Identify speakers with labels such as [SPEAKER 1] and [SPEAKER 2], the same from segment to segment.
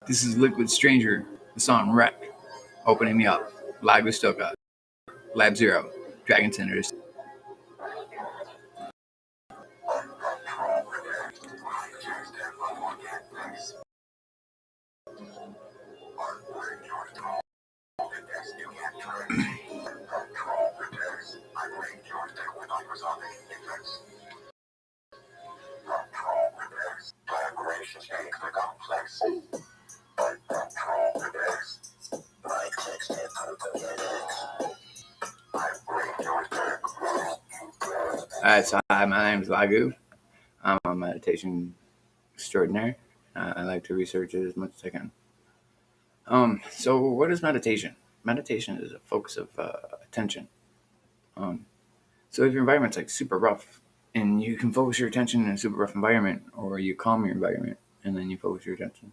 [SPEAKER 1] This is Liquid Stranger, the song Wreck, opening me up. Live with Stoka, Lab Zero, Dragon Synergistic. Alright, so hi, my name is Lagu. I'm a meditation extraordinaire. I like to research it as much as I can. So what is meditation? Meditation is a focus of attention. So if your environment's like super rough, and you can focus your attention in a super rough environment, or you calm your environment and then you focus your attention.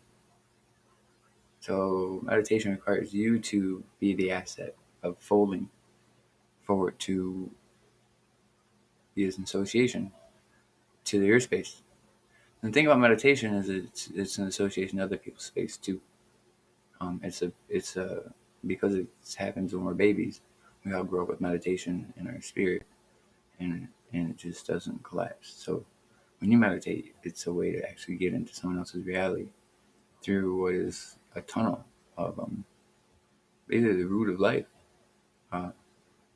[SPEAKER 1] So meditation requires you to be the asset of folding forward to be as an association to your space. And the thing about meditation is it's an association to other people's space too. It's because it happens when we're babies. We all grow up with meditation in our spirit, and it just doesn't collapse. So when you meditate, it's a way to actually get into someone else's reality through what is a tunnel of basically the root of life. So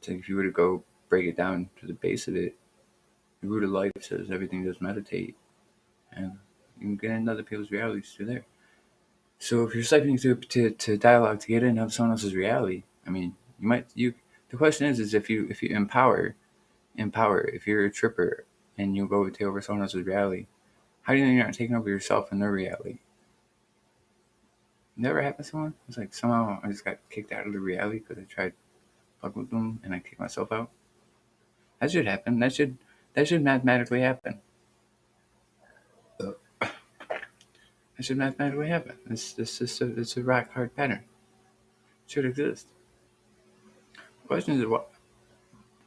[SPEAKER 1] if you were to go break it down to the base of it, the root of life says everything does meditate, and you can get into other people's realities through there. So if you're siphoning to dialogue to get into someone else's reality, I mean, the question is if you empower, if you're a tripper and you go take over someone else's reality, how do you know you're not taking over yourself and their reality? Never happened to someone? It's like somehow I just got kicked out of the reality because I tried fucking with them and I kicked myself out. That should happen. That should mathematically happen. That should mathematically happen. It's a rock hard pattern. It should exist. The question is what?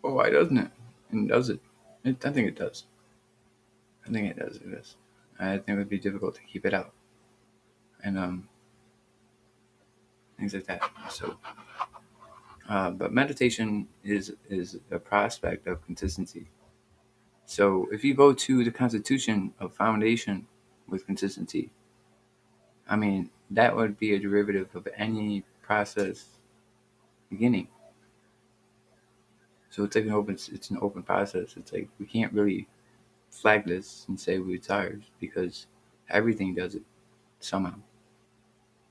[SPEAKER 1] Well, why doesn't it? And does it? I think it does. I think it does exist. I think it would be difficult to keep it out, and things like that. So, but meditation is a prospect of consistency. So, if you go to the Constitution of Foundation with consistency, I mean that would be a derivative of any process beginning. So it's like it's an open process. It's like we can't really flag this and say it's ours because everything does it somehow.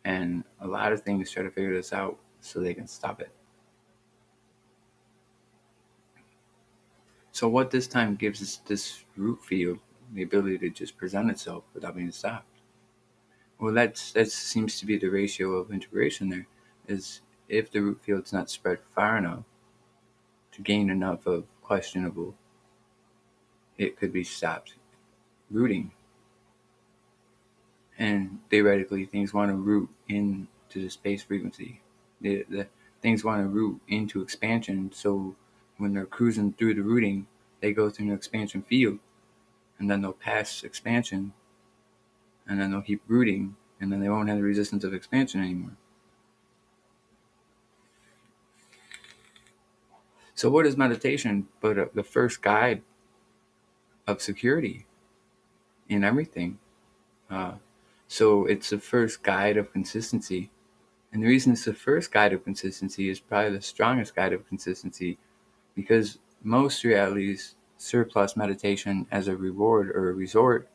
[SPEAKER 1] And a lot of things try to figure this out so they can stop it. So what this time gives us this root field the ability to just present itself without being stopped. Well, that seems to be the ratio of integration there. Is if the root field's not spread far enough to gain enough of questionable, it could be stopped rooting. And theoretically, things want to root into the space frequency. The things want to root into expansion. So when they're cruising through the rooting, they go through an expansion field, and then they'll pass expansion, and then they'll keep rooting, and then they won't have the resistance of expansion anymore. So what is meditation but the first guide of security in everything? So it's the first guide of consistency. And the reason it's the first guide of consistency is probably the strongest guide of consistency because most realities surplus meditation as a reward or a resort.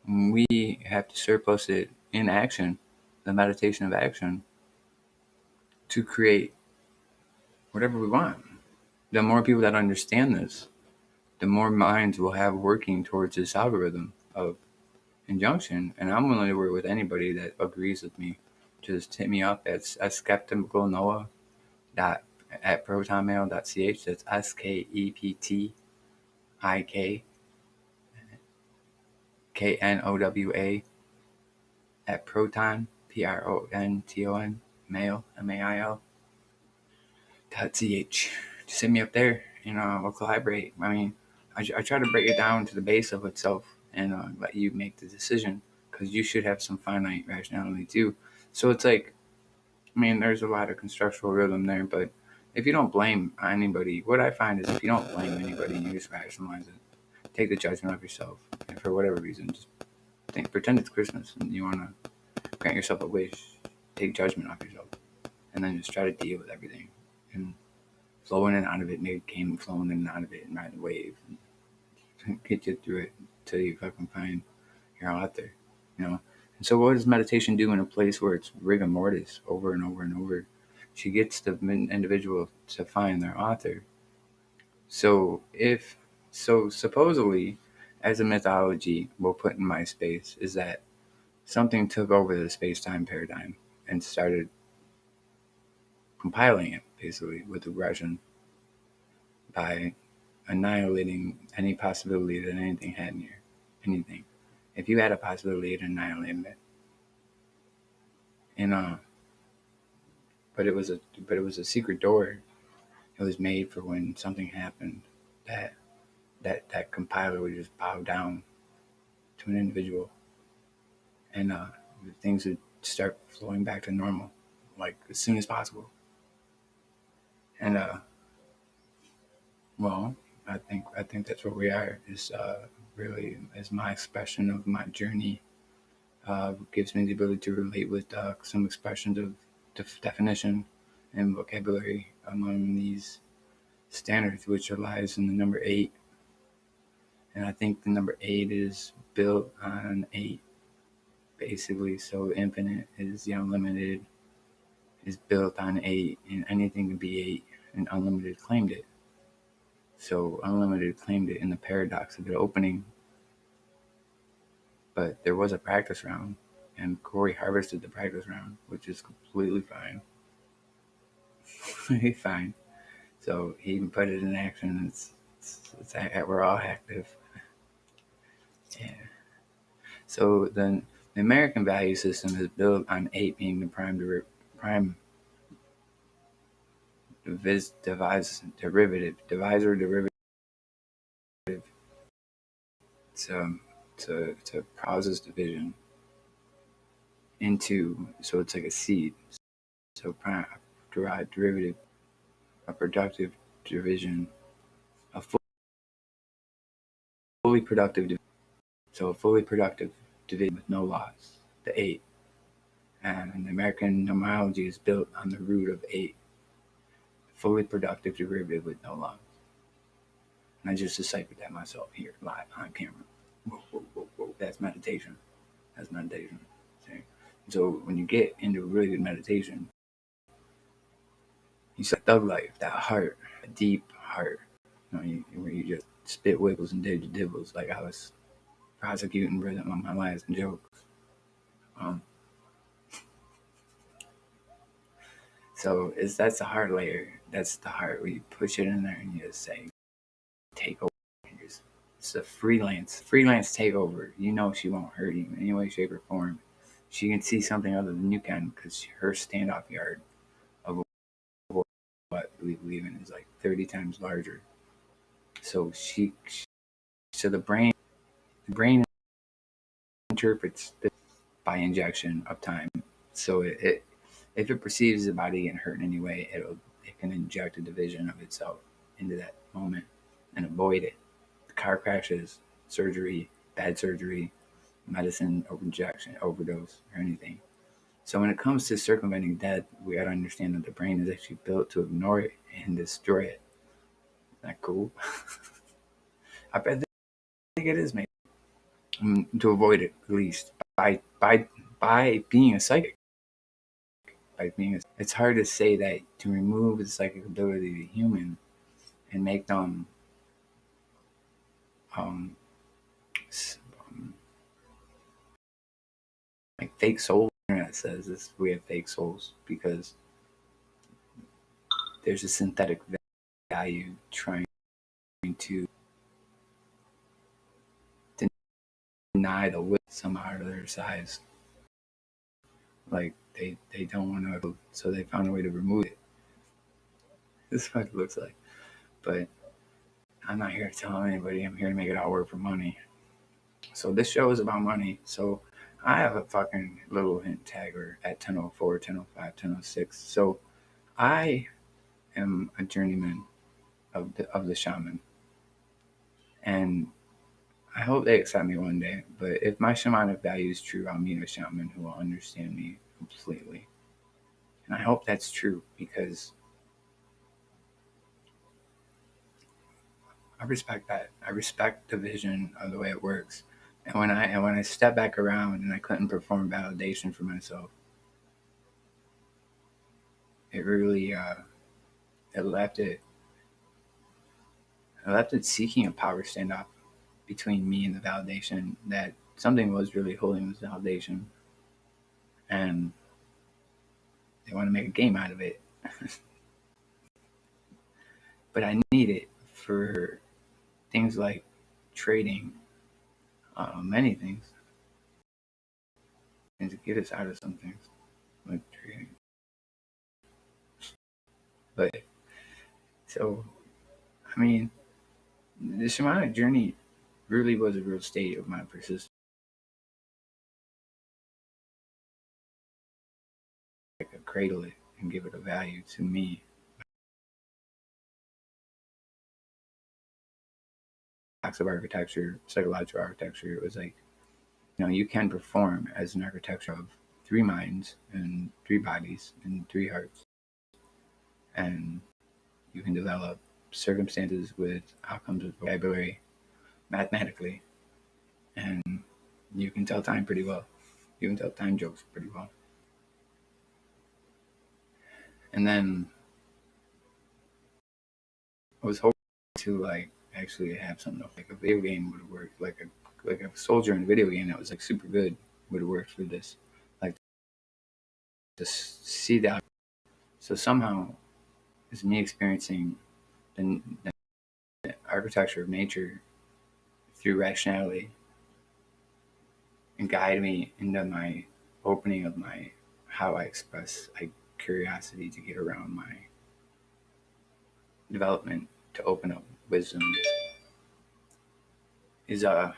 [SPEAKER 1] We have to surplus it in action, the meditation of action, to create whatever we want. The more people that understand this, the more minds we'll have working towards this algorithm of injunction. And I'm willing to work with anybody that agrees with me. Just hit me up at skepticalnoah at protonmail.ch. That's SKEPTIKKNOWA at proton PRONTON mail MAIL.ch. Just hit me up there and we'll collaborate. I mean, I try to break it down to the base of itself and let you make the decision because you should have some finite rationality too. So it's like, I mean, there's a lot of constructual rhythm there, but if you don't blame anybody, what I find is if you don't blame anybody, you just rationalize it. Take the judgment of yourself, and for whatever reason, just pretend it's Christmas and you want to grant yourself a wish. Take judgment off yourself, and then just try to deal with everything and flowing in and out of it. Maybe came flowing in and out of it and ride the wave and get you through it until you fucking find you're out there, you know. And so, what does meditation do in a place where it's rigor mortis over and over and over? She gets the individual to find their author. So, supposedly, as a mythology, we'll put in my space, is that something took over the space-time paradigm and started compiling it, basically, with aggression by annihilating any possibility that anything had in here. Anything. If you had a possibility, it annihilated it. And but it was a secret door. It was made for when something happened that that compiler would just bow down to an individual, and things would start flowing back to normal, like as soon as possible. And well, I think that's where we are. Is really is my expression of my journey. Gives me the ability to relate with some expressions of definition and vocabulary among these standards, which lies in the number 8. And I think the number 8 is built on 8, basically. So infinite is the unlimited, is built on 8, and anything can be 8, and unlimited claimed it. So unlimited claimed it in the paradox of it opening. But there was a practice round, and Corey harvested the practice round, which is completely fine. Fine. So he even put it in action. We're all active. Yeah. So then the American value system is built on 8 being the prime divisor to causes division into, so it's like a seed. So prime derived derivative, a productive division, a fully productive division. So a fully productive division with no loss, the 8. And the American nomology is built on the root of 8, fully productive derivative with no loss. And I just deciphered that myself here, live on camera. Whoa, whoa, whoa, whoa. That's meditation. That's meditation. See? So when you get into really good meditation, you see thug life, that heart, a deep heart, where you just spit wiggles and dibbles like I was prosecuting rhythm on my lies and jokes. So that's the heart layer. That's the heart where you push it in there and you just say, take over. It's a freelance takeover. You know she won't hurt you in any way, shape, or form. She can see something other than you can because her standoff yard of what we believe in is like 30 times larger. So the brain interprets this by injection of time. So it if it perceives the body getting hurt in any way, it can inject a division of itself into that moment and avoid it. Car crashes, surgery, bad surgery, medicine or injection, overdose, or anything. So when it comes to circumventing death, we gotta understand that the brain is actually built to ignore it and destroy it. Isn't that cool? I think it is, maybe. To avoid it, at least by being a psychic. It's hard to say that to remove the psychic ability of the human and make them um, like fake souls. The internet says this, we have fake souls because there's a synthetic value trying to deny the will somehow to their size. Like they don't want to, so they found a way to remove it. This is what it looks like. But I'm not here to tell anybody. I'm here to make it all work for money. So this show is about money. So I have a fucking little hint tagger at 10:04, 10:05, 10:06. So I am a journeyman of the shaman, and I hope they accept me one day. But if my shamanic value is true, I'll meet a shaman who will understand me completely, and I hope that's true because I respect that. I respect the vision of the way it works. And when I step back around and I couldn't perform validation for myself, it really it left it I left it seeking a power standoff between me and the validation that something was really holding this validation, and they want to make a game out of it. But I need it for things like trading, many things, and to get us out of some things like trading. But so, I mean, the shamanic journey really was a real state of my persistence. I could cradle it and give it a value to me. Acts of architecture, psychological architecture, it was like, you can perform as an architecture of three minds and three bodies and three hearts. And you can develop circumstances with outcomes with vocabulary mathematically. And you can tell time pretty well. You can tell time jokes pretty well. And then I was hoping to actually have something like a video game would work, like a soldier in a video game that was like super good would work for this. Like to see that. So somehow it's me experiencing the architecture of nature through rationality and guide me into my opening of my how I express like curiosity to get around my development to open up wisdom is I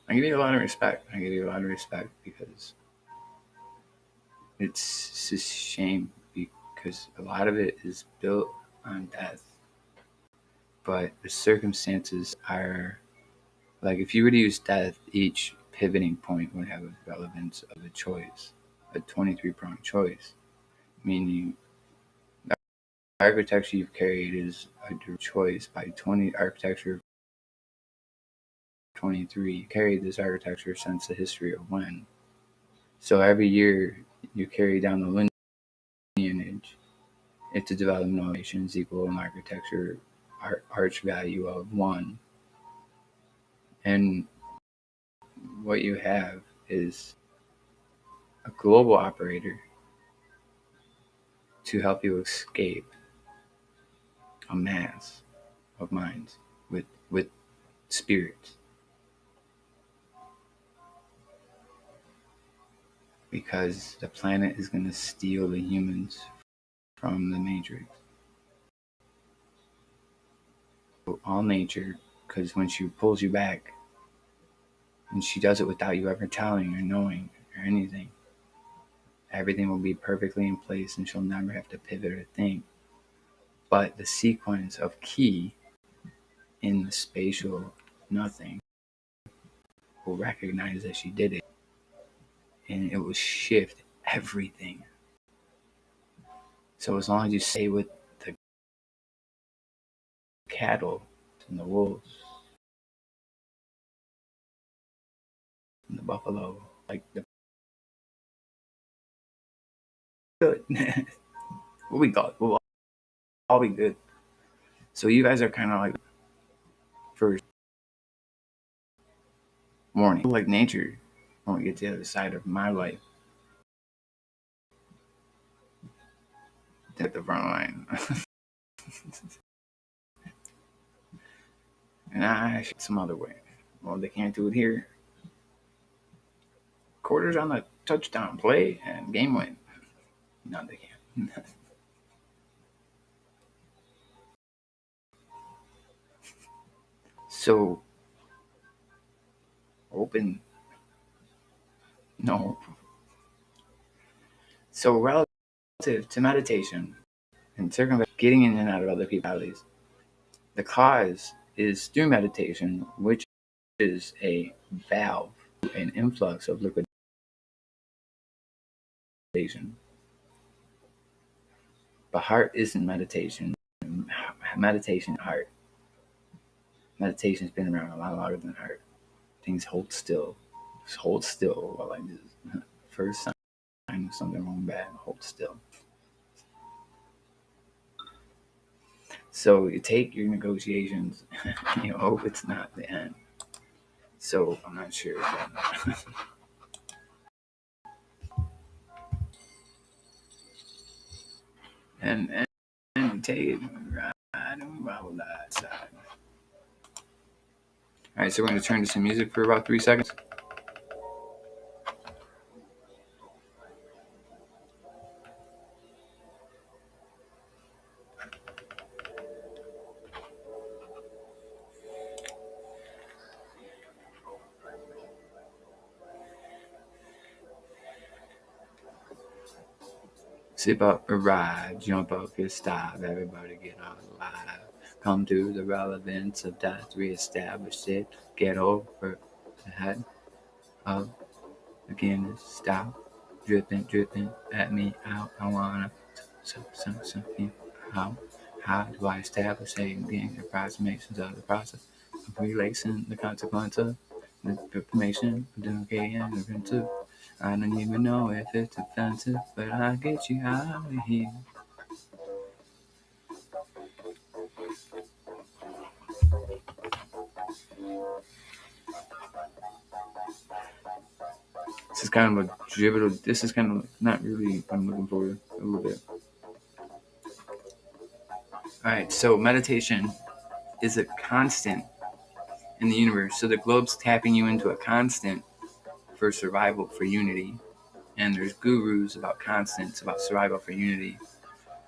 [SPEAKER 1] give you a lot of respect. I give you a lot of respect because it's a shame because a lot of it is built on death. But the circumstances are like if you were to use death, each pivoting point would have a relevance of a choice, a 23-pronged choice, meaning the architecture you've carried is a choice by 20 architecture 23. You carried this architecture since the history of when. So every year you carry down the lineage. If the development of nations equal an architecture arch value of 1. And what you have is a global operator to help you escape a mass of minds with spirits. Because the planet is going to steal the humans from the matrix. So all nature, because when she pulls you back, and she does it without you ever telling or knowing or anything, everything will be perfectly in place and she'll never have to pivot or think. But the sequence of key in the spatial nothing will recognize that she did it, and it will shift everything. So as long as you stay with the cattle and the wolves and the buffalo, like the good, we'll be good. We'll all be good. So you guys are kind of like first warning, like nature. When we get to the other side of my life, at the front line, and I shoot some other way. Well, they can't do it here. Quarters on the touchdown play and game win. No, they can't. So open, no. So relative to meditation and getting in and out of other people's bodies, the cause is through meditation, which is a valve, an influx of liquidation. But heart isn't meditation. Meditation, heart. Meditation's been around a lot longer than heart. Things hold still. Just hold still while I do this. First sign of something wrong bad, hold still. So you take your negotiations, and you hope it's not the end. So I'm not sure. and take it right and roll outside. All right, so we're going to turn to some music for about 3 seconds. Sip up, arrive, jump up, get stop, everybody get out alive. Come to the relevance of that, reestablish it, get over the head of again, stop, dripping at me out. I wanna something out. How do I establish the approximations of the process of relaxing the consequence of the information of doing and into? I don't even know if it's offensive, but I'll get you out of here. This is kind of a dribble. This is kind of not really what I'm looking for a little bit. All right, so meditation is a constant in the universe. So the globe's tapping you into a constant for survival, for unity. And there's gurus about constants, about survival for unity.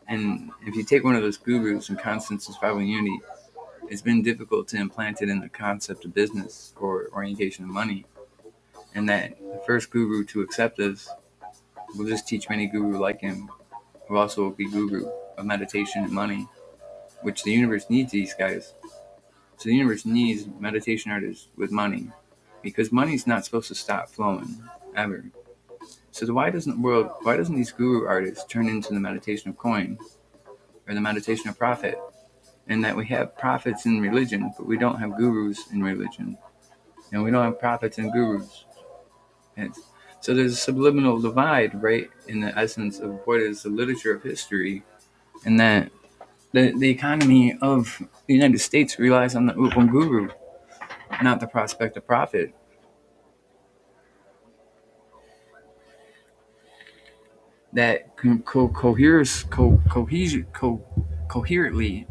[SPEAKER 1] And if you take one of those gurus and constants of survival and unity, it's been difficult to implant it in the concept of business or orientation of money. And that the first guru to accept this will just teach many guru like him, who also will be guru of meditation and money, which the universe needs these guys. So the universe needs meditation artists with money, because money's not supposed to stop flowing ever. So why doesn't these guru artists turn into the meditation of coin or the meditation of profit? And that we have prophets in religion, but we don't have gurus in religion, and we don't have prophets and gurus. So there's a subliminal divide, right, in the essence of what is the literature of history, and that the economy of the United States relies on the guru, not the prospect of profit. That coherently,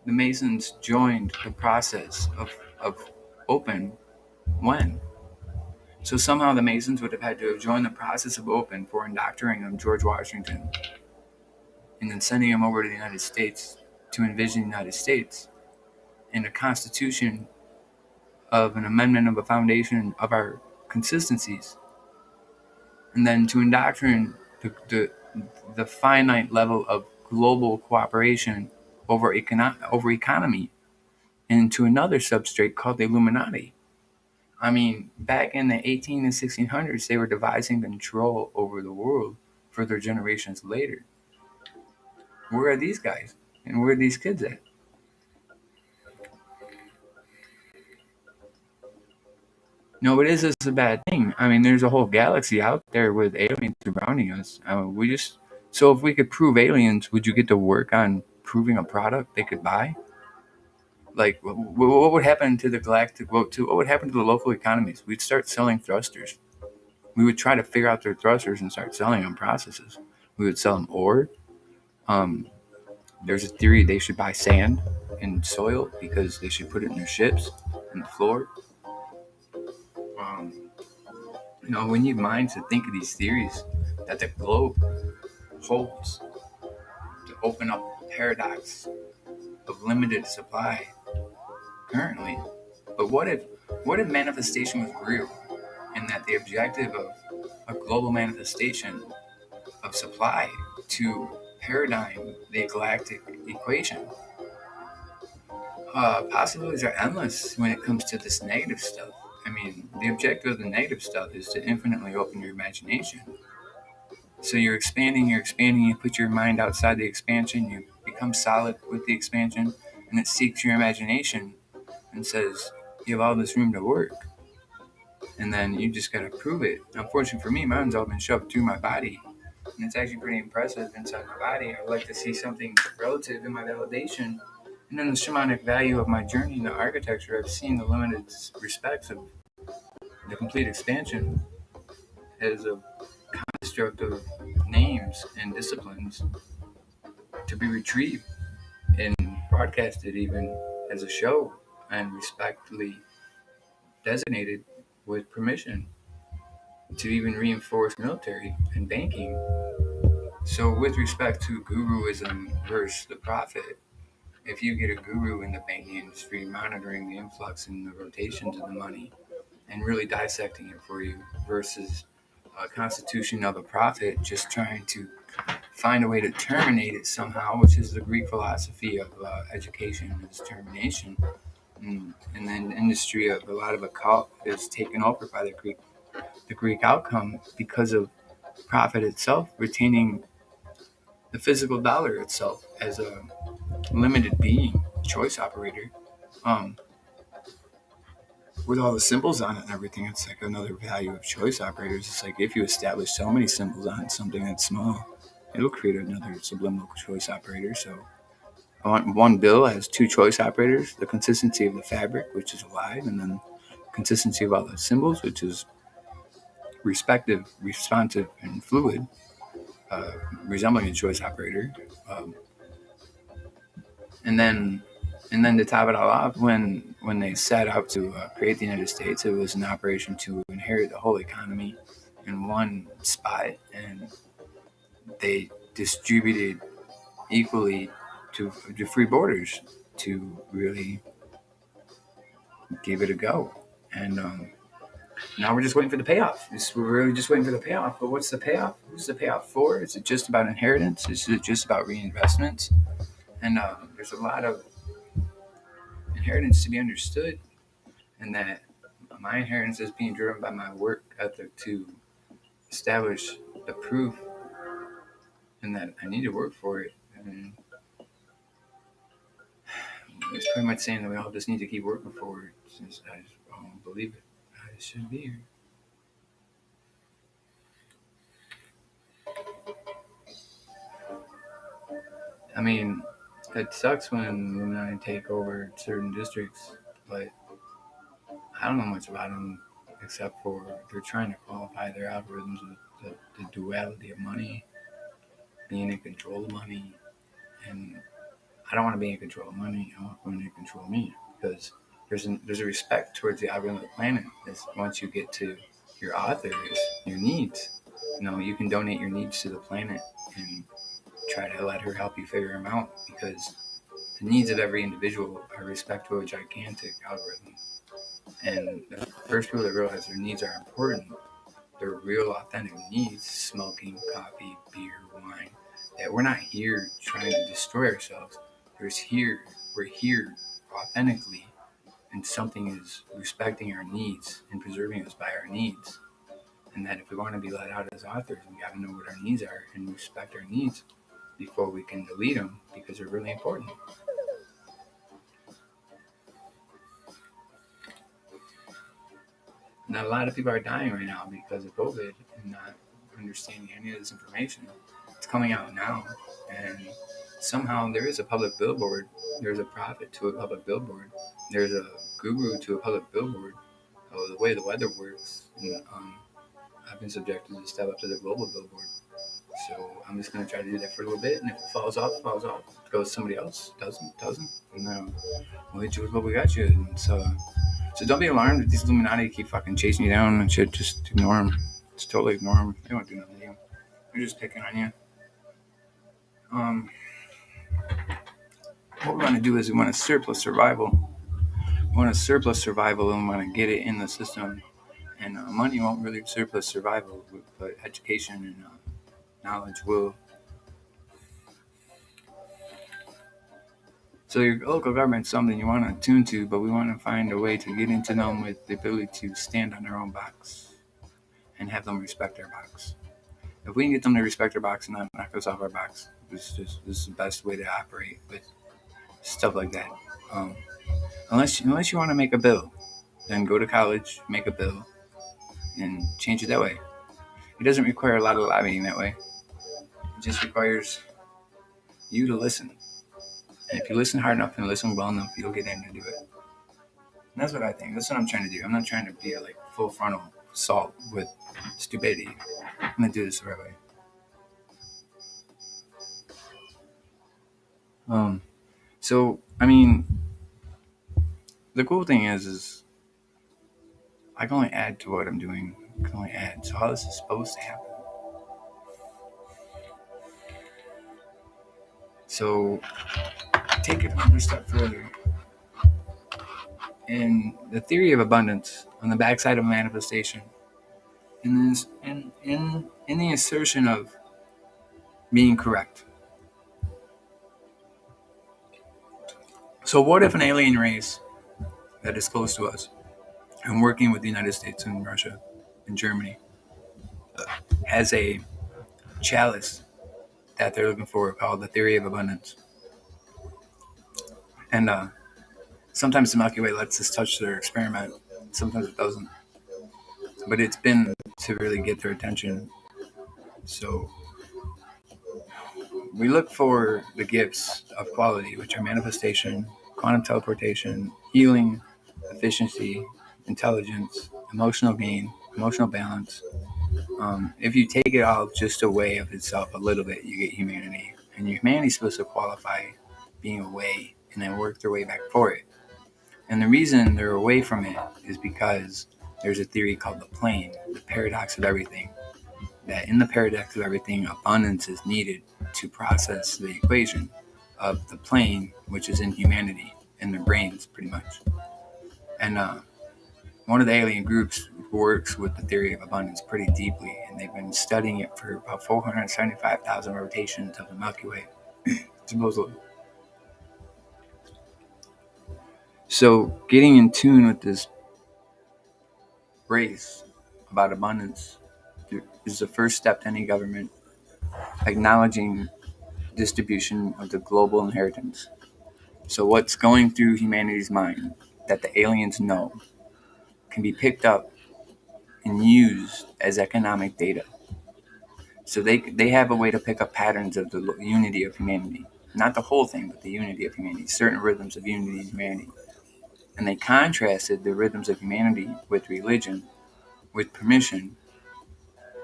[SPEAKER 1] the Masons joined the process of open when. So somehow the Masons would have had to have joined the process of open for indoctrinating of George Washington and then sending him over to the United States to envision the United States and a constitution of an amendment of a foundation of our consistencies, and then to indoctrinate the finite level of global cooperation over economy into another substrate called the Illuminati. I mean, back in the 18 and 1600s, they were devising control over the world for their generations later. Where are these guys? And where are these kids at? No, it is a bad thing. I mean, there's a whole galaxy out there with aliens surrounding us. So if we could prove aliens, would you get to work on proving a product they could buy? Like, what would happen to the galactic? What would happen to the local economies? We'd start selling thrusters. We would try to figure out their thrusters and start selling them processes. We would sell them ore. Um, there's a theory they should buy sand and soil because they should put it in their ships in the floor. Um, we need minds to think of these theories that the globe holds to open up the paradox of limited supply currently. But what if manifestation was real, and that the objective of a global manifestation of supply to paradigm the galactic equation? Possibilities are endless when it comes to this negative stuff. I mean, the objective of the negative stuff is to infinitely open your imagination. So you're expanding, you put your mind outside the expansion, you become solid with the expansion, and it seeks your imagination and says, you have all this room to work. And then you just gotta prove it. Unfortunately for me, mine's all been shoved through my body. And it's actually pretty impressive inside my body. I like to see something relative in my validation. And then the shamanic value of my journey in the architecture, I've seen the limited respects of the complete expansion as a construct of names and disciplines to be retrieved and broadcasted even as a show and respectfully designated with permission to even reinforce military and banking. So with respect to guruism versus the prophet, if you get a guru in the banking industry monitoring the influx and the rotations of the money and really dissecting it for you versus a constitution of a prophet just trying to find a way to terminate it somehow, which is the Greek philosophy of education is termination. And then the industry of a lot of occult is taken over by the Greek outcome because of profit itself retaining the physical dollar itself as a limited being, choice operator. Um, with all the symbols on it and everything, it's like another value of choice operators. It's like if you establish so many symbols on something that's small, it'll create another subliminal choice operator. So one bill has two choice operators, the consistency of the fabric, which is alive, and then consistency of all the symbols, which is respective, responsive, and fluid, resembling a choice operator. Um, and then to top it all off, when they set out to create the United States, it was an operation to inherit the whole economy in one spot, and they distributed equally to free borders to really give it a go. And now we're just waiting for the payoff. We're really just waiting for the payoff. But what's the payoff? Who's the payoff for? Is it just about inheritance? Is it just about reinvestments? And there's a lot of inheritance to be understood, and that my inheritance is being driven by my work ethic to establish the proof, and that I need to work for it. And it's pretty much saying that we all just need to keep working forward, since I just don't believe it. I should be here. I mean, it sucks when I take over certain districts, but I don't know much about them except for they're trying to qualify their algorithms with the duality of money, being in control of money, and I don't want to be in control of money. I want money to control me, because there's a respect towards the algorithm of the planet. Is once you get to your authors, your needs, you can donate your needs to the planet and try to let her help you figure them out, because the needs of every individual are respect to a gigantic algorithm. And the first people that realize their needs are important, their real authentic needs, smoking, coffee, beer, wine, that we're not here trying to destroy ourselves. We're here authentically, and something is respecting our needs and preserving us by our needs. And that if we want to be let out as authors, we got to know what our needs are and respect our needs before we can delete them, because they're really important. Now, a lot of people are dying right now because of COVID and not understanding any of this information. It's coming out now, and somehow there is a public billboard. There's a prophet to a public billboard. There's a guru to a public billboard. The way the weather works, and I've been subjected to step up to the global billboard. So I'm just going to try to do that for a little bit, and if it falls off, it falls off. It goes to somebody else. Doesn't. And we'll hit you with what we got you. And so don't be alarmed if these Illuminati keep fucking chasing you down and shit. Just ignore them. Just totally ignore them. They won't do nothing to you. They're just picking on you. What we want to do is we want to surplus survival. want to surplus survival and want to get it in the system. And money won't really surplus survival, but education and knowledge will. So your local government is something you want to tune to, but we want to find a way to get into them with the ability to stand on their own box and have them respect their box. If we can get them to respect their box and not knock us off our box, this is the best way to operate with stuff like that. Unless you want to make a bill, then go to college, make a bill, and change it that way. It doesn't require a lot of lobbying that way. It just requires you to listen. And if you listen hard enough and listen well enough, you'll get in to do it. And that's what I think. That's what I'm trying to do. I'm not trying to be a full frontal assault with stupidity. I'm gonna do this the right way. So I mean, the cool thing is I can only add to what I'm doing. I can only add. So how this is supposed to happen. So take it one step further. In the theory of abundance, on the backside of manifestation, in the assertion of being correct. So what if an alien race that is close to us and working with the United States and Russia and Germany has a chalice that they're looking for called the theory of abundance? And sometimes the Milky Way lets us touch their experiment. Sometimes it doesn't. But it's been to really get their attention. So we look for the gifts of quality, which are manifestation, quantum teleportation, healing, efficiency, intelligence, emotional gain, emotional balance. If you take it all just away of itself a little bit, you get humanity. And humanity is supposed to qualify being away and then work their way back for it. And the reason they're away from it is because there's a theory called the plane, the paradox of everything. That in the paradox of everything, abundance is needed to process the equation of the plane, which is in humanity, in their brains, pretty much. And one of the alien groups works with the theory of abundance pretty deeply, and they've been studying it for about 475,000 rotations of the Milky Way, supposedly. So getting in tune with this race about abundance is the first step to any government acknowledging distribution of the global inheritance. So what's going through humanity's mind that the aliens know can be picked up and used as economic data. So they have a way to pick up patterns of the unity of humanity. Not the whole thing, but the unity of humanity, certain rhythms of unity in humanity. And they contrasted the rhythms of humanity with religion, with permission,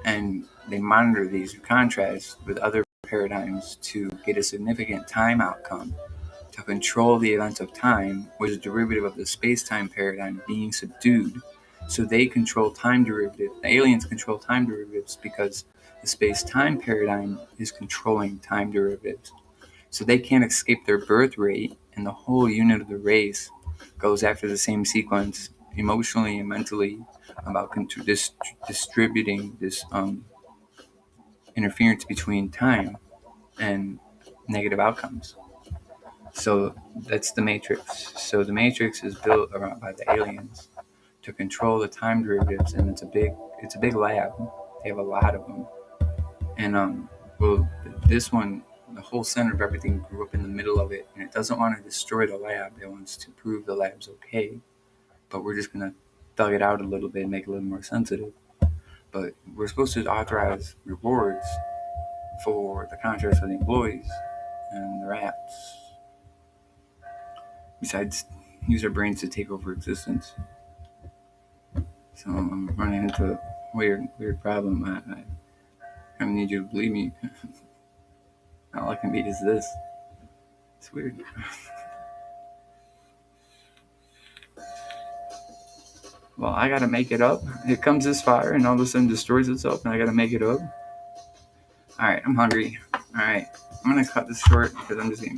[SPEAKER 1] and they monitor these contrasts with other paradigms to get a significant time outcome to control the events of time, which is a derivative of the space-time paradigm being subdued. So they control time derivatives. The aliens control time derivatives because the space-time paradigm is controlling time derivatives. So they can't escape their birth rate, and the whole unit of the race goes after the same sequence emotionally and mentally about distributing this interference between time and negative outcomes. So that's the Matrix. So the Matrix is built around by the aliens to control the time derivatives, and it's a big lab. They have a lot of them, and this one, the whole center of everything grew up in the middle of it, and it doesn't want to destroy the lab. It wants to prove the lab's okay, but we're just gonna thug it out a little bit and make it a little more sensitive. But we're supposed to authorize rewards for the contracts for the employees and the rats. Besides, use our brains to take over existence. So I'm running into a weird problem. I need you to believe me. All I can beat is this. It's weird. Well, I gotta make it up. It comes this far and all of a sudden destroys itself, and I gotta make it up. Alright, I'm hungry. Alright, I'm gonna cut this short because I'm just getting